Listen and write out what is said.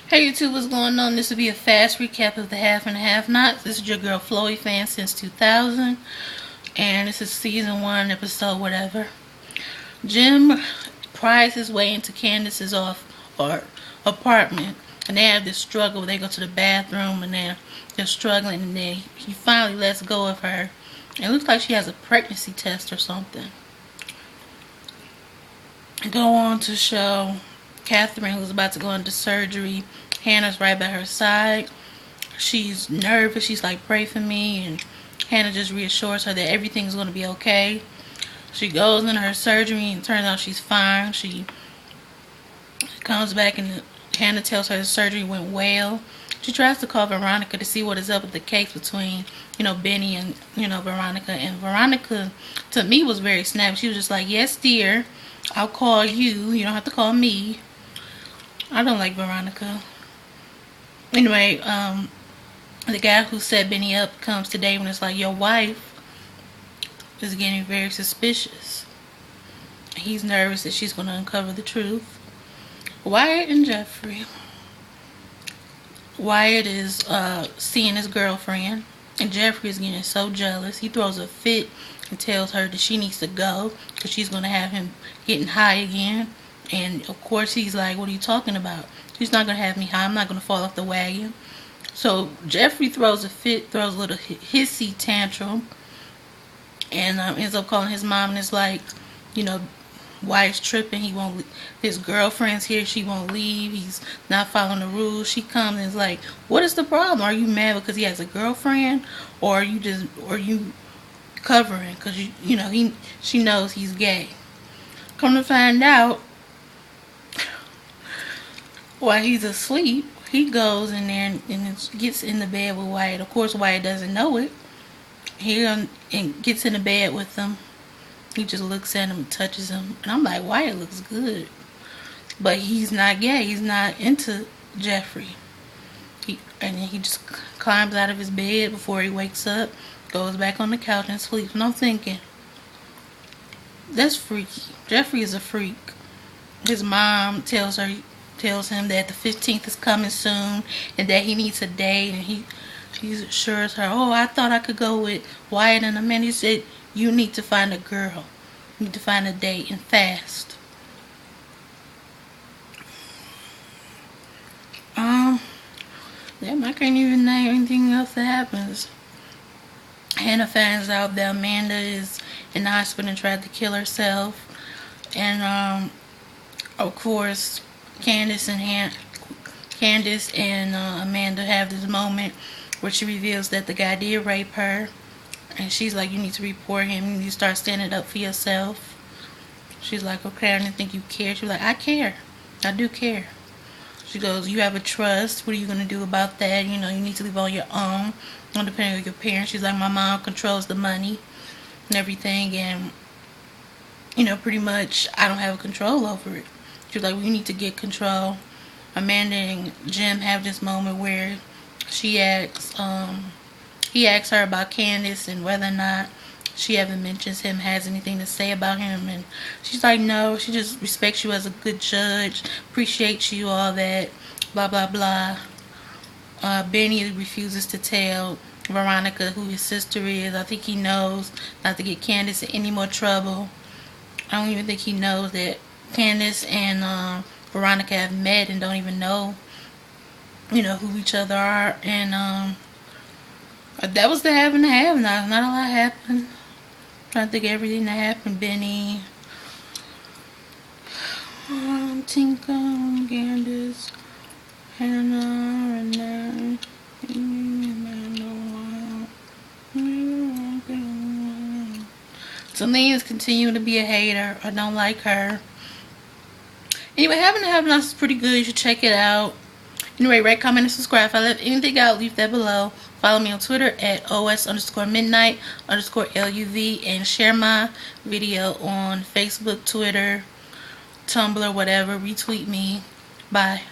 Hey YouTube, what's going on? This will be a fast recap of the Half and Half Nots. This is your girl Floyd fan since 2000, and this is season 1, episode whatever. Jim pries his way into Candace's apartment, and they have this struggle where they go to the bathroom and they're struggling, and then he finally lets go of her. It looks like she has a pregnancy test or something. Go on to show Catherine, who's about to go into surgery. Hannah's right by her side. She's nervous. She's like, pray for me. And Hannah just reassures her that everything's going to be okay. She goes into her surgery and turns out she's fine. She comes back and Hannah tells her the surgery went well. She tries to call Veronica to see what is up with the case between, Benny and, Veronica. And Veronica, to me, was very snappy. She was just like, yes, dear, I'll call you. You don't have to call me. I don't like Veronica. Anyway, the guy who set Benny up comes today when it's like, your wife is getting very suspicious. He's nervous that she's going to uncover the truth. Wyatt and Jeffrey. Wyatt is seeing his girlfriend, and Jeffrey is getting so jealous. He throws a fit and tells her that she needs to go because she's going to have him getting high again. And of course he's like, what are you talking about? She's not going to have me high. I'm not going to fall off the wagon. So Jeffrey throws a fit, throws a little hissy tantrum, and ends up calling his mom, and it's like, Wyatt's tripping. He won't. His girlfriend's here. She won't leave. He's not following the rules. She comes and is like, what is the problem? Are you mad because he has a girlfriend, or are you covering because she knows he's gay? Come to find out, while he's asleep, he goes in there and gets in the bed with Wyatt. Of course, Wyatt doesn't know it. He and gets in the bed with him. He just looks at him and touches him. And I'm like, Wyatt looks good. But he's not gay. He's not into Jeffrey. And he just climbs out of his bed before he wakes up, goes back on the couch and sleeps. And I'm thinking, that's freaky. Jeffrey is a freak. His mom tells him that the 15th is coming soon and that he needs a date, and he assures her, oh, I thought I could go with Wyatt and Amanda. He said, you need to find a girl. You need to find a date, and fast. I can't even name anything else that happens. Hannah finds out that Amanda is in the hospital and tried to kill herself. And of course, Candace and Amanda have this moment where she reveals that the guy did rape her, and she's like, you need to report him. You need to start standing up for yourself. She's like, okay, I didn't think you cared. She's like, I care. I do care. She goes, you have a trust. What are you going to do about that? You need to live on your own. Don't depend on your parents. She's like, my mom controls the money and everything, and pretty much I don't have control over it. She's like, well, you need to get control. Amanda and Jim have this moment where he asks her about Candace and whether or not she ever mentions him, has anything to say about him, and she's like, no, she just respects you as a good judge, appreciates you, all that, blah blah blah. Benny refuses to tell Veronica who his sister is. I think he knows not to get Candace in any more trouble. I don't even think he knows that Candace and Veronica have met and don't even know, who each other are. And that was the have and the have. Not a lot happened. Trying to think of everything that happened. Benny, Tinka, Candace, Hannah, Renee. Celine is continuing to be a hater. I don't like her. Anyway, Having to Have Nots is pretty good. You should check it out. Anyway, rate, comment, and subscribe. If I left anything out, leave that below. Follow me on Twitter at OS_midnight_LUV, and share my video on Facebook, Twitter, Tumblr, whatever. Retweet me. Bye.